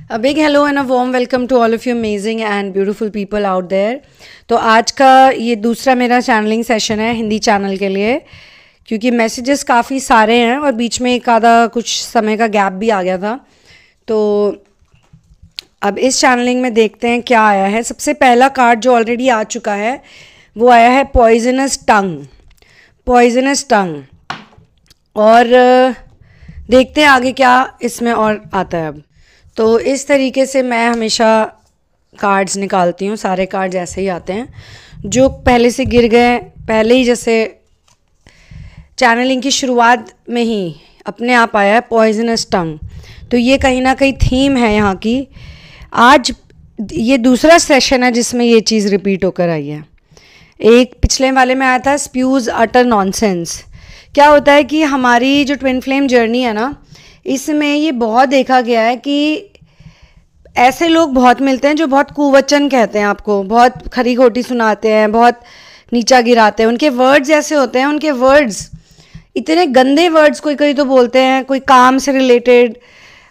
A big hello and a warm welcome to all of you amazing and beautiful people out there. तो आज का ये दूसरा मेरा चैनलिंग सेशन है हिंदी चैनल के लिए, क्योंकि मैसेजेस काफ़ी सारे हैं और बीच में एक आधा कुछ समय का गैप भी आ गया था। तो अब इस चैनलिंग में देखते हैं क्या आया है। सबसे पहला कार्ड जो ऑलरेडी आ चुका है वो आया है पॉइजनस टंग। पॉइजनस टंग, और देखते हैं आगे क्या इसमें और आता है। अब तो इस तरीके से मैं हमेशा कार्ड्स निकालती हूँ, सारे कार्ड्स ऐसे ही आते हैं जो पहले से गिर गए, पहले ही जैसे चैनलिंग की शुरुआत में ही अपने आप आया है पॉइजनस टंग। तो ये कहीं ना कहीं थीम है यहाँ की। आज ये दूसरा सेशन है जिसमें ये चीज़ रिपीट होकर आई है। एक पिछले वाले में आया था स्प्यूज अटर नॉनसेंस। क्या होता है कि हमारी जो ट्विन फ्लेम जर्नी है ना, इसमें ये बहुत देखा गया है कि ऐसे लोग बहुत मिलते हैं जो बहुत कुवचन कहते हैं, आपको बहुत खरी खोटी सुनाते हैं, बहुत नीचा गिराते हैं। उनके वर्ड्स ऐसे होते हैं, उनके वर्ड्स इतने गंदे वर्ड्स कोई कोई तो बोलते हैं। कोई काम से रिलेटेड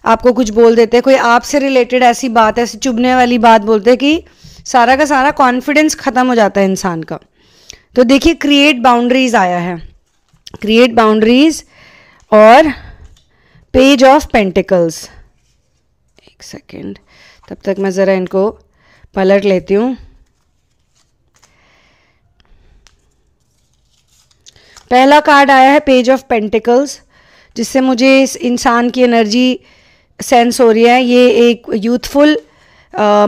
आपको कुछ बोल देते हैं, कोई आपसे रिलेटेड ऐसी बात, ऐसी चुभने वाली बात बोलते हैं कि सारा का सारा कॉन्फिडेंस ख़त्म हो जाता है इंसान का। तो देखिए क्रिएट बाउंड्रीज आया है, क्रिएट बाउंड्रीज और पेज ऑफ पेंटिकल्स। एक सेकेंड, तब तक मैं ज़रा इनको पलट लेती हूँ। पहला कार्ड आया है पेज ऑफ पेंटिकल्स, जिससे मुझे इस इंसान की एनर्जी सेंस हो रही है। ये एक यूथफुल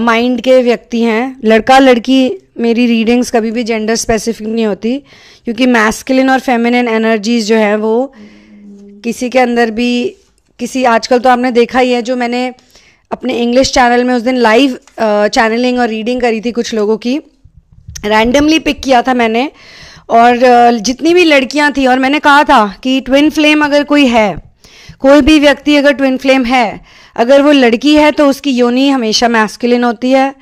माइंड के व्यक्ति हैं। लड़का लड़की मेरी रीडिंग्स कभी भी जेंडर स्पेसिफिक नहीं होती, क्योंकि मैस्कुलिन और फेमिनिन एनर्जीज जो है वो किसी के अंदर भी किसी, आजकल तो आपने देखा ही है, जो मैंने अपने इंग्लिश चैनल में उस दिन लाइव चैनलिंग और रीडिंग करी थी कुछ लोगों की, रैंडमली पिक किया था मैंने, और जितनी भी लड़कियां थी, और मैंने कहा था कि ट्विन फ्लेम अगर कोई है, कोई भी व्यक्ति अगर ट्विन फ्लेम है, अगर वो लड़की है तो उसकी योनि हमेशा मैस्कुलिन होती है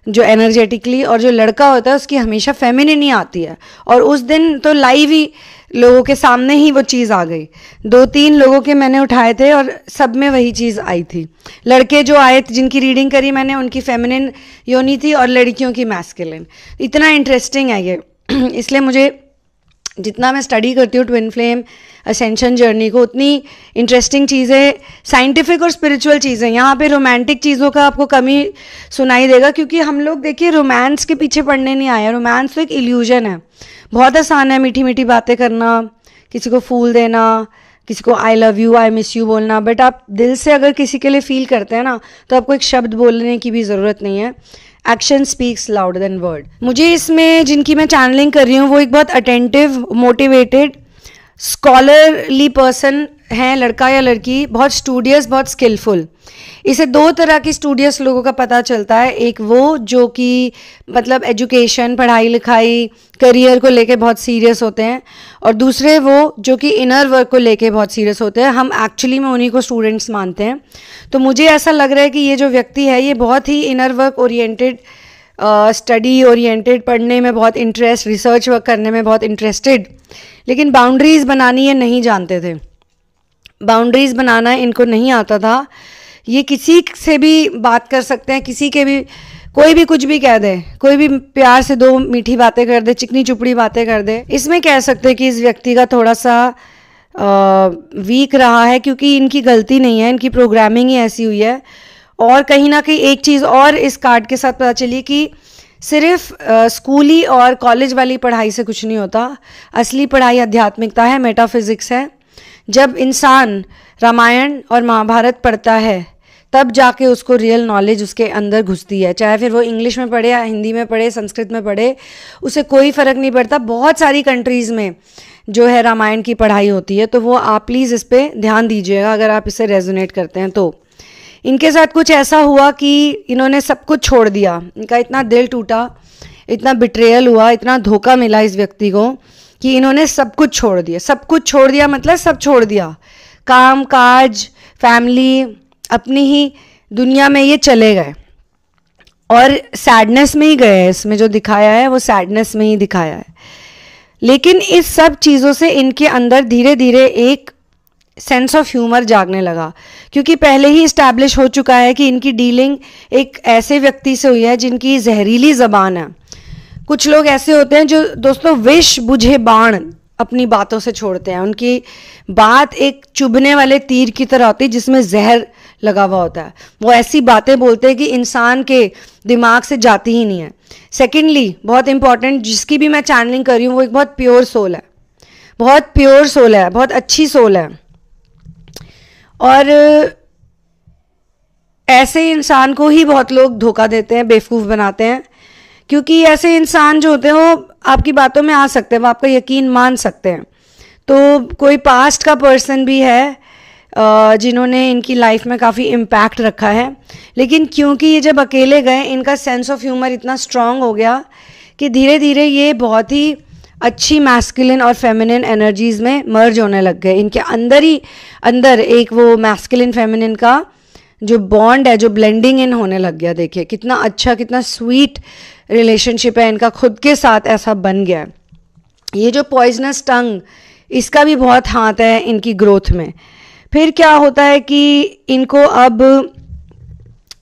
जो एनर्जेटिकली, और जो लड़का होता है उसकी हमेशा फेमिनिन ही आती है। और उस दिन तो लाइव ही लोगों के सामने ही वो चीज़ आ गई। 2-3 लोगों के मैंने उठाए थे और सब में वही चीज़ आई थी। लड़के जो आए जिनकी रीडिंग करी मैंने, उनकी फेमिनिन योनि थी और लड़कियों की मैस्कुलिन। इतना इंटरेस्टिंग है ये। इसलिए मुझे जितना मैं स्टडी करती हूँ ट्विन फ्लेम असेंशन जर्नी को, उतनी इंटरेस्टिंग चीज़ें, साइंटिफिक और स्पिरिचुअल चीज़ें, यहाँ पे रोमांटिक चीज़ों का आपको कमी सुनाई देगा, क्योंकि हम लोग देखिए रोमांस के पीछे पड़ने नहीं आए। रोमांस तो एक इल्यूजन है। बहुत आसान है मीठी मीठी बातें करना, किसी को फूल देना, किसी को I love you, I miss you बोलना, बट आप दिल से अगर किसी के लिए फील करते हैं ना, तो आपको एक शब्द बोलने की भी ज़रूरत नहीं है। Action speaks louder than word. मुझे इसमें जिनकी मैं चैनलिंग कर रही हूँ वो एक बहुत अटेंटिव, मोटिवेटेड, स्कॉलरली पर्सन हैं, लड़का या लड़की, बहुत स्टूडियस, बहुत स्किलफुल। इसे 2 तरह की स्टूडियस लोगों का पता चलता है। एक वो जो कि मतलब एजुकेशन, पढ़ाई लिखाई, करियर को लेके बहुत सीरियस होते हैं, और दूसरे वो जो कि इनर वर्क को लेके बहुत सीरियस होते हैं। हम एक्चुअली में उन्हीं को स्टूडेंट्स मानते हैं। तो मुझे ऐसा लग रहा है कि ये जो व्यक्ति है ये बहुत ही inner work oriented, study oriented, पढ़ने में बहुत इंटरेस्ट, रिसर्च वर्क करने में बहुत इंटरेस्टेड, लेकिन बाउंड्रीज़ बनानी ये नहीं जानते थे। बाउंड्रीज़ बनाना इनको नहीं आता था। ये किसी से भी बात कर सकते हैं, किसी के भी, कोई भी कुछ भी कह दे, कोई भी प्यार से 2 मीठी बातें कर दे, चिकनी चुपड़ी बातें कर दे। इसमें कह सकते हैं कि इस व्यक्ति का थोड़ा सा वीक रहा है, क्योंकि इनकी गलती नहीं है, इनकी प्रोग्रामिंग ही ऐसी हुई है। और कहीं ना कहीं एक चीज़ और इस कार्ड के साथ पता चली कि सिर्फ स्कूली और कॉलेज वाली पढ़ाई से कुछ नहीं होता। असली पढ़ाई आध्यात्मिकता है, मेटाफिजिक्स है। जब इंसान रामायण और महाभारत पढ़ता है तब जाके उसको रियल नॉलेज उसके अंदर घुसती है। चाहे फिर वो इंग्लिश में पढ़े या हिंदी में पढ़े, संस्कृत में पढ़े, उसे कोई फ़र्क नहीं पड़ता। बहुत सारी कंट्रीज़ में जो है रामायण की पढ़ाई होती है। तो वो आप प्लीज़ इस पर ध्यान दीजिएगा अगर आप इसे रेजोनेट करते हैं तो। इनके साथ कुछ ऐसा हुआ कि इन्होंने सब कुछ छोड़ दिया। इनका इतना दिल टूटा, इतना बिट्रेयल हुआ, इतना धोखा मिला इस व्यक्ति को कि इन्होंने सब कुछ छोड़ दिया। सब कुछ छोड़ दिया मतलब सब छोड़ दिया, काम काज, फैमिली, अपनी ही दुनिया में ये चले गए और सैडनेस में ही गए हैं। इसमें जो दिखाया है वो सैडनेस में ही दिखाया है। लेकिन इस सब चीज़ों से इनके अंदर धीरे धीरे एक सेंस ऑफ ह्यूमर जागने लगा, क्योंकि पहले ही इस्टेब्लिश हो चुका है कि इनकी डीलिंग एक ऐसे व्यक्ति से हुई है जिनकी जहरीली ज़बान है। कुछ लोग ऐसे होते हैं जो दोस्तों विष बुझे बाण अपनी बातों से छोड़ते हैं। उनकी बात एक चुभने वाले तीर की तरह होती है जिसमें जहर लगा हुआ होता है। वो ऐसी बातें बोलते हैं कि इंसान के दिमाग से जाती ही नहीं है। सेकेंडली, बहुत इंपॉर्टेंट, जिसकी भी मैं चैनलिंग कर रही हूँ वो एक बहुत प्योर सोल है, बहुत प्योर सोल है, बहुत अच्छी सोल है। और ऐसे इंसान को ही बहुत लोग धोखा देते हैं, बेवकूफ़ बनाते हैं, क्योंकि ऐसे इंसान जो होते हैं वो आपकी बातों में आ सकते हैं, वो आपका यकीन मान सकते हैं। तो कोई पास्ट का पर्सन भी है जिन्होंने इनकी लाइफ में काफ़ी इम्पैक्ट रखा है, लेकिन क्योंकि ये जब अकेले गए इनका सेंस ऑफ ह्यूमर इतना स्ट्रांग हो गया कि धीरे धीरे ये बहुत ही अच्छी मैस्कुलिन और फेमिनिन एनर्जीज़ में मर्ज होने लग गए। इनके अंदर ही अंदर एक वो मैस्कुलिन फेमिनिन का जो बॉन्ड है, जो ब्लेंडिंग इन होने लग गया। देखिए कितना अच्छा, कितना स्वीट रिलेशनशिप है इनका खुद के साथ, ऐसा बन गया। ये जो पॉइजनस टंग, इसका भी बहुत हाथ है इनकी ग्रोथ में। फिर क्या होता है कि इनको अब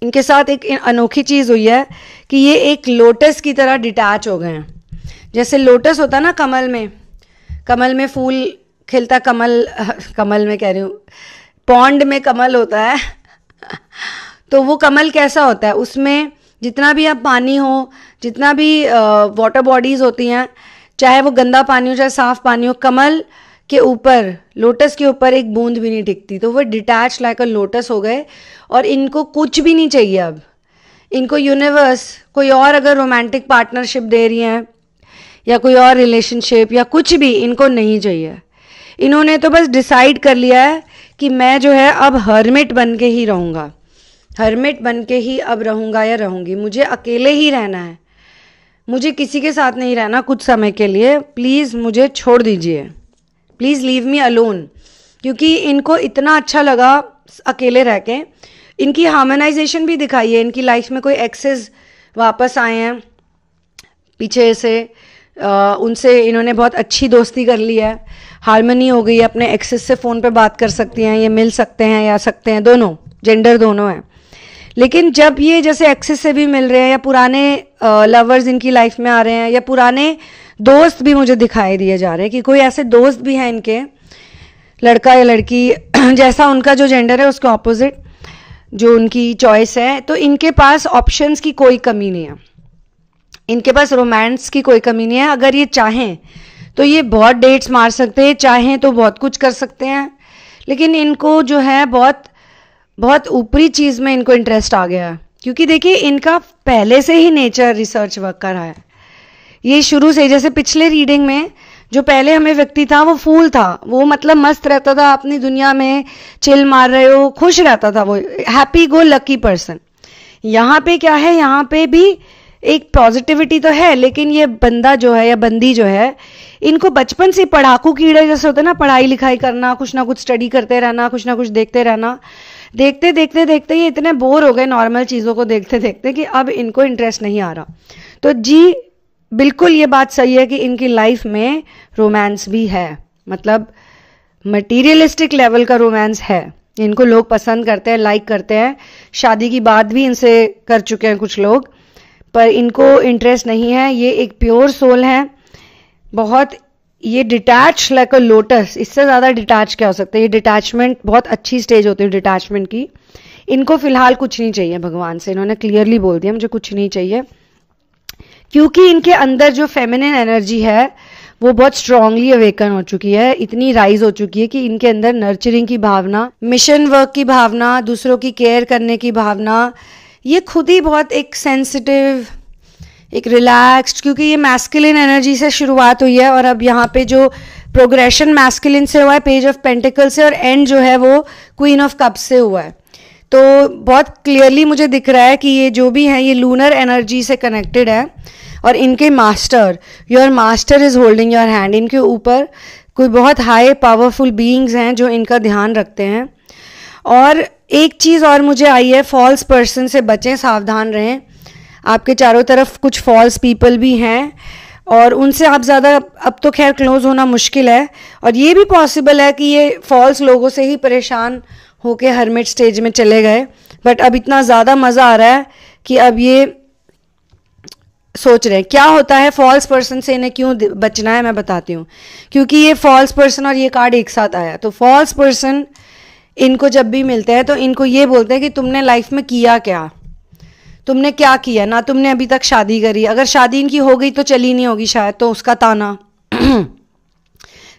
इनके साथ एक अनोखी चीज़ हुई है कि ये एक लोटस की तरह डिटैच हो गए हैं। जैसे लोटस होता है ना, कमल में फूल खिलता, कमल में कह रही हूँ, पॉन्ड में कमल होता है तो वो कमल कैसा होता है, उसमें जितना भी आप पानी हो, जितना भी वाटर बॉडीज़ होती हैं, चाहे वो गंदा पानी हो चाहे साफ़ पानी हो, कमल के ऊपर, लोटस के ऊपर एक बूंद भी नहीं टिकती। तो वो डिटैच लाइक अ लोटस हो गए और इनको कुछ भी नहीं चाहिए अब। इनको यूनिवर्स कोई और अगर रोमांटिक पार्टनरशिप दे रही है या कोई और रिलेशनशिप या कुछ भी, इनको नहीं चाहिए। इन्होंने तो बस डिसाइड कर लिया है कि मैं जो है अब हर्मिट बन के ही रहूँगा, हर्मिट बन के ही अब रहूँगा या रहूँगी। मुझे अकेले ही रहना है, मुझे किसी के साथ नहीं रहना कुछ समय के लिए, प्लीज़ मुझे छोड़ दीजिए, प्लीज़ लीव मी अलोन। क्योंकि इनको इतना अच्छा लगा अकेले रह के। इनकी हार्मोनाइजेशन भी दिखाई है, इनकी लाइफ में कोई एक्सेस वापस आए हैं पीछे से, उनसे इन्होंने बहुत अच्छी दोस्ती कर ली है, हार्मनी हो गई है, अपने एक्सेस से फ़ोन पे बात कर सकती हैं, ये मिल सकते हैं या सकते हैं, दोनों जेंडर दोनों हैं। लेकिन जब ये जैसे एक्सेस से भी मिल रहे हैं या पुराने लवर्स इनकी लाइफ में आ रहे हैं या पुराने दोस्त भी मुझे दिखाई दिए जा रहे हैं कि कोई ऐसे दोस्त भी हैं इनके, लड़का या लड़की जैसा उनका जो जेंडर है उसके ऑपोजिट जो उनकी चॉइस है, तो इनके पास ऑप्शंस की कोई कमी नहीं है, इनके पास रोमांस की कोई कमी नहीं है। अगर ये चाहें तो ये बहुत डेट्स मार सकते हैं, चाहें तो बहुत कुछ कर सकते हैं, लेकिन इनको जो है बहुत बहुत ऊपरी चीज़ में इनको इंटरेस्ट आ गया है। क्योंकि देखिए इनका पहले से ही नेचर रिसर्च वर्क कर रहा है, ये शुरू से, जैसे पिछले रीडिंग में जो पहले हमें व्यक्ति था वो फूल था, वो मतलब मस्त रहता था अपनी दुनिया में, चिल मार रहे हो, खुश रहता था, वो हैप्पी गो लकी पर्सन। यहाँ पे क्या है, यहाँ पे भी एक पॉजिटिविटी तो है, लेकिन ये बंदा जो है या बंदी जो है, इनको बचपन से पढ़ाकू कीड़े जैसे होते हैं ना, पढ़ाई लिखाई करना, कुछ ना कुछ स्टडी करते रहना, कुछ ना कुछ देखते रहना, देखते देखते देखते ये इतने बोर हो गए नॉर्मल चीज़ों को देखते देखते कि अब इनको इंटरेस्ट नहीं आ रहा। तो जी बिल्कुल ये बात सही है कि इनकी लाइफ में रोमांस भी है, मतलब मटीरियलिस्टिक लेवल का रोमांस है, इनको लोग पसंद करते हैं, लाइक करते हैं, शादी की बात भी इनसे कर चुके हैं कुछ लोग, पर इनको इंटरेस्ट नहीं है। ये एक प्योर सोल है, बहुत, ये डिटैच लाइक अ लोटस, इससे ज़्यादा डिटैच क्या हो सकता है। ये डिटैचमेंट बहुत अच्छी स्टेज होती है डिटैचमेंट की। इनको फिलहाल कुछ नहीं चाहिए भगवान से, इन्होंने क्लियरली बोल दिया मुझे कुछ नहीं चाहिए, क्योंकि इनके अंदर जो फेमिनिन एनर्जी है वो बहुत स्ट्रांगली अवेकन हो चुकी है, इतनी राइज हो चुकी है कि इनके अंदर नर्चरिंग की भावना, मिशन वर्क की भावना, दूसरों की केयर करने की भावना, ये खुद ही बहुत एक सेंसिटिव, एक रिलैक्स्ड, क्योंकि ये मैस्कुलिन एनर्जी से शुरुआत हुई है और अब यहाँ पे जो प्रोग्रेशन मैस्कुलिन से हुआ है पेज ऑफ पेंटिकल से, और एंड जो है वो क्वीन ऑफ कप्स से हुआ है। तो बहुत क्लियरली मुझे दिख रहा है कि ये जो भी है ये लूनर एनर्जी से कनेक्टेड है, और इनके master, your master is holding your hand, इनके ऊपर कोई बहुत हाई पावरफुल बीइंग्स हैं जो इनका ध्यान रखते हैं। और एक चीज़ और मुझे आई है, फॉल्स पर्सन से बचें, सावधान रहें, आपके चारों तरफ कुछ फॉल्स पीपल भी हैं और उनसे आप ज़्यादा अब तो खैर क्लोज होना मुश्किल है, और ये भी पॉसिबल है कि ये फॉल्स लोगों से ही परेशान होके हर्मिट स्टेज में चले गए, बट अब इतना ज़्यादा मज़ा आ रहा है कि अब ये सोच रहे हैं क्या होता है फॉल्स पर्सन से, इन्हें क्यों बचना है मैं बताती हूँ। क्योंकि ये फॉल्स पर्सन और ये कार्ड एक साथ आया, तो फॉल्स पर्सन इनको जब भी मिलते हैं तो इनको ये बोलते हैं कि तुमने लाइफ में किया क्या, तुमने क्या किया ना, तुमने अभी तक शादी करी, अगर शादी इनकी हो गई तो चली नहीं होगी शायद, तो उसका ताना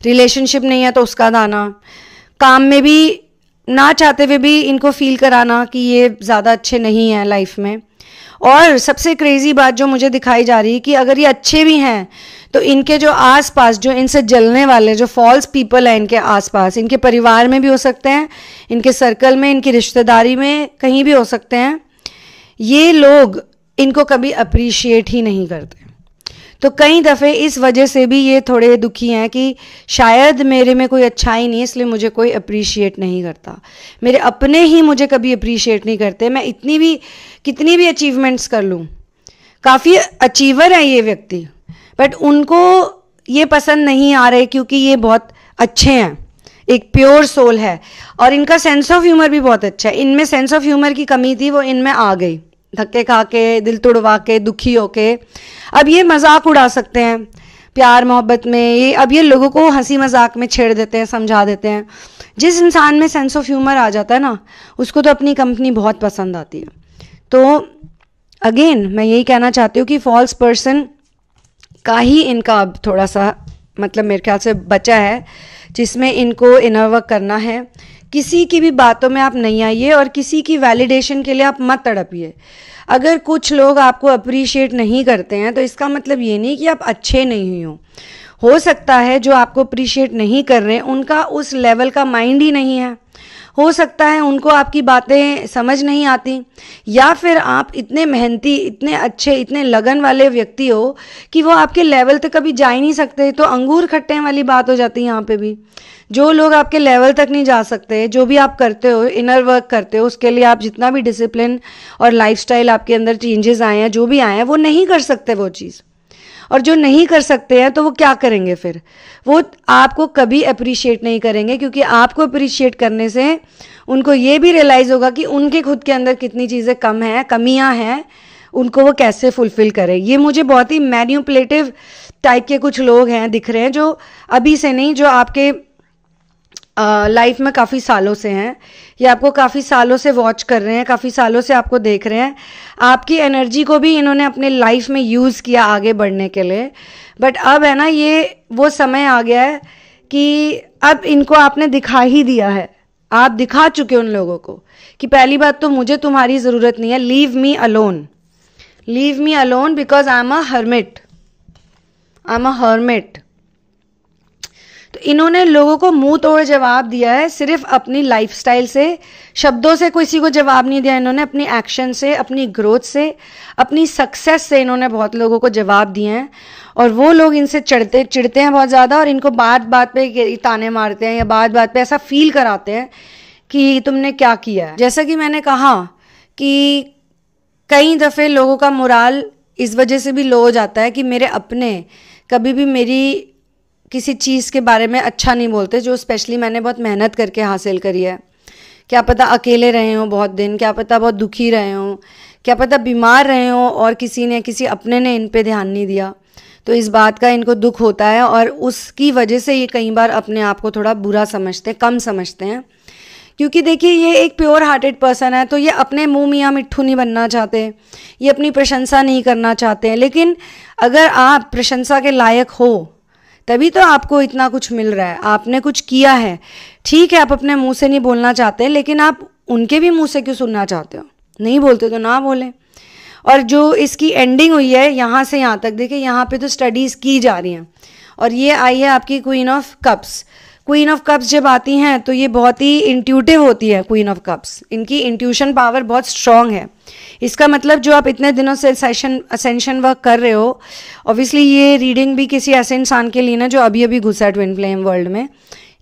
रिलेशनशिप नहीं है तो उसका ताना, काम में भी ना चाहते हुए भी इनको फील कराना कि ये ज़्यादा अच्छे नहीं हैं लाइफ में। और सबसे क्रेजी बात जो मुझे दिखाई जा रही है कि अगर ये अच्छे भी हैं तो इनके जो आसपास जो इनसे जलने वाले जो फॉल्स पीपल हैं इनके आसपास, इनके परिवार में भी हो सकते हैं, इनके सर्कल में, इनकी रिश्तेदारी में, कहीं भी हो सकते हैं, ये लोग इनको कभी अप्रिशिएट ही नहीं करते। तो कई दफ़े इस वजह से भी ये थोड़े दुखी हैं कि शायद मेरे में कोई अच्छाई नहीं है इसलिए मुझे कोई अप्रिशिएट नहीं करता, मेरे अपने ही मुझे कभी अप्रिशिएट नहीं करते, मैं इतनी भी कितनी भी अचीवमेंट्स कर लूँ। काफ़ी अचीवर है ये व्यक्ति, बट उनको ये पसंद नहीं आ रहे क्योंकि ये बहुत अच्छे हैं, एक प्योर सोल है, और इनका सेंस ऑफ ह्यूमर भी बहुत अच्छा है। इनमें सेंस ऑफ ह्यूमर की कमी थी, वो इनमें आ गई, धक्के खा के, दिल तोड़वा के, दुखी होके। अब ये मजाक उड़ा सकते हैं प्यार मोहब्बत में, ये अब ये लोगों को हंसी मजाक में छेड़ देते हैं, समझा देते हैं। जिस इंसान में सेंस ऑफ ह्यूमर आ जाता है ना, उसको तो अपनी कंपनी बहुत पसंद आती है। तो अगेन मैं यही कहना चाहती हूँ कि फॉल्स पर्सन का ही इनका अब थोड़ा सा मतलब मेरे ख्याल से बचा है, जिसमें इनको इनर वर्क करना है। किसी की भी बातों में आप नहीं आइए और किसी की वैलिडेशन के लिए आप मत तड़पिए। अगर कुछ लोग आपको अप्रिशिएट नहीं करते हैं तो इसका मतलब ये नहीं कि आप अच्छे नहीं हो सकता है जो आपको अप्रिशिएट नहीं कर रहे हैं उनका उस लेवल का माइंड ही नहीं है, हो सकता है उनको आपकी बातें समझ नहीं आती, या फिर आप इतने मेहनती, इतने अच्छे, इतने लगन वाले व्यक्ति हो कि वो आपके लेवल तक कभी जा ही नहीं सकते। तो अंगूर खट्टे वाली बात हो जाती है यहाँ पे भी। जो लोग आपके लेवल तक नहीं जा सकते, जो भी आप करते हो, इनर वर्क करते हो, उसके लिए आप जितना भी डिसिप्लिन और लाइफस्टाइल आपके अंदर चेंजेस आए हैं, जो भी आए हैं, वो नहीं कर सकते वो चीज़। और जो नहीं कर सकते हैं तो वो क्या करेंगे फिर? वो आपको कभी अप्रिशिएट नहीं करेंगे, क्योंकि आपको अप्रिशिएट करने से उनको ये भी रियलाइज़ होगा कि उनके खुद के अंदर कितनी चीज़ें कम हैं, कमियां हैं, उनको वो कैसे फुलफिल करें। ये मुझे बहुत ही मैनिपुलेटिव टाइप के कुछ लोग हैं दिख रहे हैं, जो अभी से नहीं, जो आपके लाइफ में काफ़ी सालों से हैं, ये आपको काफ़ी सालों से वॉच कर रहे हैं, काफ़ी सालों से आपको देख रहे हैं। आपकी एनर्जी को भी इन्होंने अपने लाइफ में यूज़ किया आगे बढ़ने के लिए, बट अब है ना, ये वो समय आ गया है कि अब इनको आपने दिखा ही दिया है। आप दिखा चुके उन लोगों को कि पहली बात तो मुझे तुम्हारी ज़रूरत नहीं है, leave me alone, leave me alone because I am a hermit, I am a hermit. तो इन्होंने लोगों को मुंह तोड़ जवाब दिया है, सिर्फ अपनी लाइफस्टाइल से, शब्दों से किसी को जवाब नहीं दिया इन्होंने, अपनी एक्शन से, अपनी ग्रोथ से, अपनी सक्सेस से इन्होंने बहुत लोगों को जवाब दिए हैं। और वो लोग इनसे चिढ़ते हैं बहुत ज़्यादा, और इनको बात बात पे ताने मारते हैं या बात बात पे ऐसा फील कराते हैं कि तुमने क्या किया है। जैसा कि मैंने कहा कि कई दफ़े लोगों का मोराल इस वजह से भी लो हो जाता है कि मेरे अपने कभी भी मेरी किसी चीज़ के बारे में अच्छा नहीं बोलते, जो स्पेशली मैंने बहुत मेहनत करके हासिल करी है। क्या पता अकेले रहे हों बहुत दिन, क्या पता बहुत दुखी रहे हों, क्या पता बीमार रहे हों और किसी अपने ने इन पे ध्यान नहीं दिया, तो इस बात का इनको दुख होता है और उसकी वजह से ये कई बार अपने आप को थोड़ा बुरा समझते हैं, कम समझते हैं। क्योंकि देखिए, ये एक प्योर हार्टेड पर्सन है, तो ये अपने मुँह मियाँ मिट्ठू नहीं बनना चाहते, ये अपनी प्रशंसा नहीं करना चाहते हैं। लेकिन अगर आप प्रशंसा के लायक हो तभी तो आपको इतना कुछ मिल रहा है, आपने कुछ किया है। ठीक है, आप अपने मुंह से नहीं बोलना चाहते, लेकिन आप उनके भी मुंह से क्यों सुनना चाहते हो? नहीं बोलते तो ना बोलें। और जो इसकी एंडिंग हुई है यहाँ से यहाँ तक, देखिए यहाँ पे तो स्टडीज़ की जा रही हैं, और ये आई है आपकी queen of cups. Queen of cups जब आती हैं तो ये बहुत ही इंट्यूटिव होती है। क्वीन ऑफ कप्स, इनकी इंट्यूशन पावर बहुत स्ट्रॉन्ग है। इसका मतलब जो आप इतने दिनों से असेंशन वर्क कर रहे हो, ऑब्वियसली ये रीडिंग भी किसी ऐसे इंसान के लिए ना जो अभी अभी घुसा है ट्विन फ्लेम वर्ल्ड में,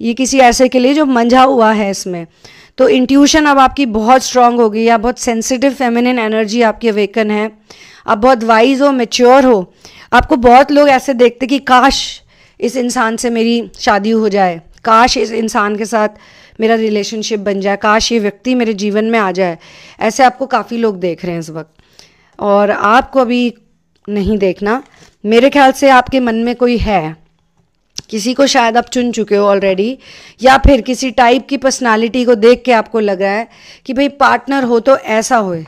ये किसी ऐसे के लिए जो मंझा हुआ है इसमें। तो इंट्यूशन अब आपकी बहुत स्ट्रांग हो गई है, बहुत सेंसिटिव फेमिनिन एनर्जी आपकी अवेकन है, आप बहुत वाइज हो, मेच्योर हो, आपको बहुत लोग ऐसे देखते कि काश इस इंसान से मेरी शादी हो जाए, काश इस इंसान के साथ मेरा रिलेशनशिप बन जाए, काश ये व्यक्ति मेरे जीवन में आ जाए। ऐसे आपको काफ़ी लोग देख रहे हैं इस वक्त, और आपको अभी नहीं देखना। मेरे ख्याल से आपके मन में कोई है, किसी को शायद आप चुन चुके हो ऑलरेडी, या फिर किसी टाइप की पर्सनालिटी को देख के आपको लग रहा है कि भाई पार्टनर हो तो ऐसा होए।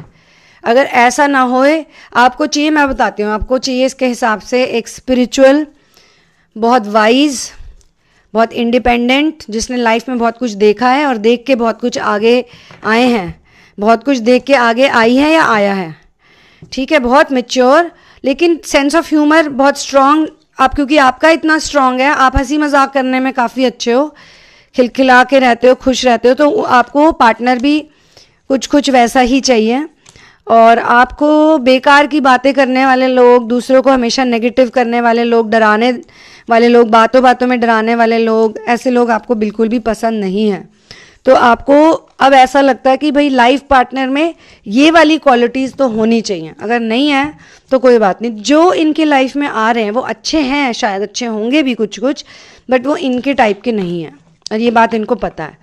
अगर ऐसा ना होए, आपको चाहिए, मैं बताती हूँ, आपको चाहिए इसके हिसाब से एक स्पिरिचुअल, बहुत वाइज, बहुत इंडिपेंडेंट, जिसने लाइफ में बहुत कुछ देखा है और देख के बहुत कुछ आगे आए हैं, बहुत कुछ देख के आगे आई है या आया है, ठीक है। बहुत मैच्योर, लेकिन सेंस ऑफ ह्यूमर बहुत स्ट्रांग। आप, क्योंकि आपका इतना स्ट्रांग है, आप हंसी मजाक करने में काफ़ी अच्छे हो, खिलखिला के रहते हो, खुश रहते हो, तो आपको पार्टनर भी कुछ कुछ वैसा ही चाहिए। और आपको बेकार की बातें करने वाले लोग, दूसरों को हमेशा नेगेटिव करने वाले लोग, डराने वाले लोग, बातों बातों में डराने वाले लोग, ऐसे लोग आपको बिल्कुल भी पसंद नहीं है। तो आपको अब ऐसा लगता है कि भाई लाइफ पार्टनर में ये वाली क्वालिटीज़ तो होनी चाहिए। अगर नहीं है तो कोई बात नहीं, जो इनके लाइफ में आ रहे हैं वो अच्छे हैं, शायद अच्छे होंगे भी कुछ कुछ, बट वो इनके टाइप के नहीं हैं, और ये बात इनको पता है।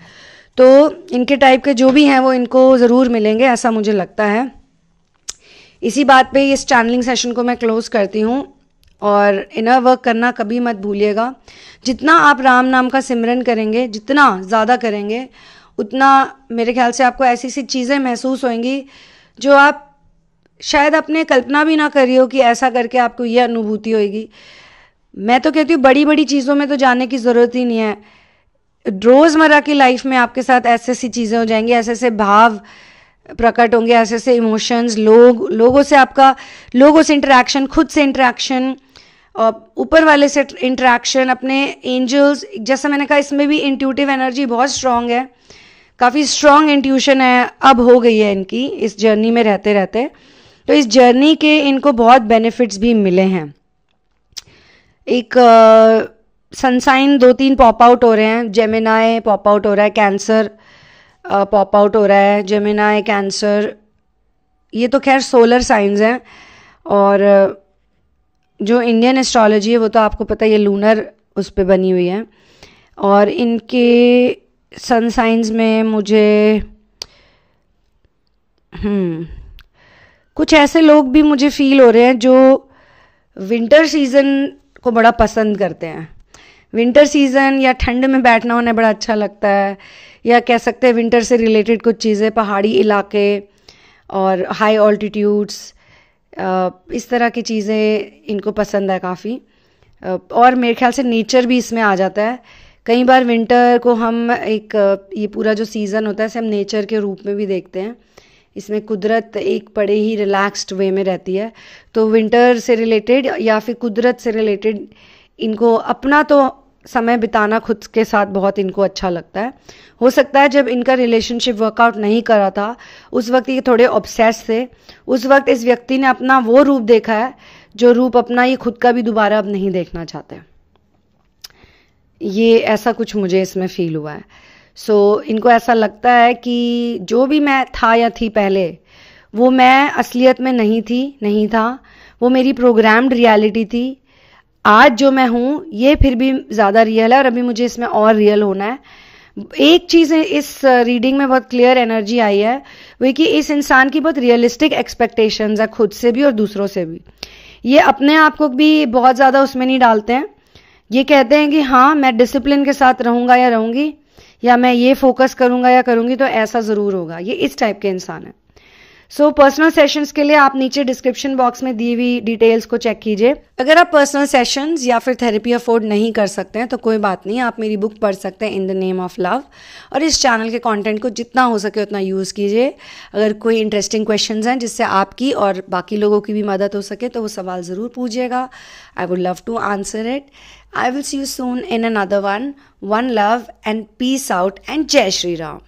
तो इनके टाइप के जो भी हैं वो इनको ज़रूर मिलेंगे, ऐसा मुझे लगता है। इसी बात पे इस चैनलिंग सेशन को मैं क्लोज़ करती हूँ। और इनर वर्क करना कभी मत भूलिएगा। जितना आप राम नाम का सिमरन करेंगे, जितना ज़्यादा करेंगे, उतना मेरे ख्याल से आपको ऐसी सी चीज़ें महसूस होंगी जो आप शायद अपने कल्पना भी ना करी हो कि ऐसा करके आपको ये अनुभूति होगी। मैं तो कहती हूँ बड़ी बड़ी चीज़ों में तो जाने की ज़रूरत ही नहीं है। रोज़मर्रा की लाइफ में आपके साथ ऐसी ऐसी चीज़ें हो जाएंगी, ऐसे ऐसे भाव प्रकट होंगे, ऐसे ऐसे इमोशंस, लोगों से आपका, लोगों से इंटरेक्शन, खुद से इंटरेक्शन, ऊपर वाले से इंटरेक्शन, अपने एंजल्स, जैसा मैंने कहा इसमें भी इंट्यूटिव एनर्जी बहुत स्ट्रांग है, काफ़ी स्ट्रांग इंट्यूशन है, अब हो गई है इनकी इस जर्नी में रहते रहते। तो इस जर्नी के इनको बहुत बेनिफिट्स भी मिले हैं। एक सनसाइन 2-3 पॉप आउट हो रहे हैं। जेमिनाई पॉप आउट हो रहा है, कैंसर पॉप आउट हो रहा है, जेमिनाई, कैंसर, ये तो खैर सोलर साइंस हैं। और जो इंडियन एस्ट्रोलॉजी है वो तो आपको पता है, ये लूनर उस पर बनी हुई है। और इनके सन साइंस में मुझे कुछ ऐसे लोग भी मुझे फील हो रहे हैं जो विंटर सीज़न को बड़ा पसंद करते हैं। विंटर सीज़न या ठंड में बैठना उन्हें बड़ा अच्छा लगता है, या कह सकते हैं विंटर से रिलेटेड कुछ चीज़ें, पहाड़ी इलाके और हाई ऑल्टीट्यूड्स, इस तरह की चीज़ें इनको पसंद है काफ़ी। और मेरे ख्याल से नेचर भी इसमें आ जाता है। कई बार विंटर को हम एक, ये पूरा जो सीज़न होता है इसे हम नेचर के रूप में भी देखते हैं। इसमें कुदरत एक बड़े ही रिलैक्स्ड वे में रहती है। तो विंटर से रिलेटेड या फिर कुदरत से रिलेटेड इनको अपना तो समय बिताना खुद के साथ बहुत इनको अच्छा लगता है। हो सकता है जब इनका रिलेशनशिप वर्कआउट नहीं करा था उस वक्त ये थोड़े ऑब्सेस थे, उस वक्त इस व्यक्ति ने अपना वो रूप देखा है जो रूप अपना ये खुद का भी दोबारा अब नहीं देखना चाहते। ये ऐसा कुछ मुझे इसमें फील हुआ है। सो इनको ऐसा लगता है कि जो भी मैं था या थी पहले, वो मैं असलियत में नहीं था, वो मेरी प्रोग्राम्ड रियलिटी थी। आज जो मैं हूँ ये फिर भी ज़्यादा रियल है और अभी मुझे इसमें और रियल होना है। एक चीज़ इस रीडिंग में बहुत क्लियर एनर्जी आई है, वो कि इस इंसान की बहुत रियलिस्टिक एक्सपेक्टेशंस है, खुद से भी और दूसरों से भी। ये अपने आप को भी बहुत ज़्यादा उसमें नहीं डालते हैं। ये कहते हैं कि हाँ मैं डिसिप्लिन के साथ रहूँगा या रहूँगी, या मैं ये फोकस करूँगा या करूँगी तो ऐसा ज़रूर होगा। ये इस टाइप के इंसान है। सो पर्सनल सेशंस के लिए आप नीचे डिस्क्रिप्शन बॉक्स में दी हुई डिटेल्स को चेक कीजिए। अगर आप पर्सनल सेशंस या फिर थेरेपी अफोर्ड नहीं कर सकते हैं तो कोई बात नहीं, आप मेरी बुक पढ़ सकते हैं in the name of love, और इस चैनल के कंटेंट को जितना हो सके उतना यूज़ कीजिए। अगर कोई इंटरेस्टिंग क्वेश्चंस हैं जिससे आपकी और बाकी लोगों की भी मदद हो सके तो वो सवाल ज़रूर पूछिएगा। I would love to answer it. I will see you soon in another one. One love and peace out and Jai Shri Ram.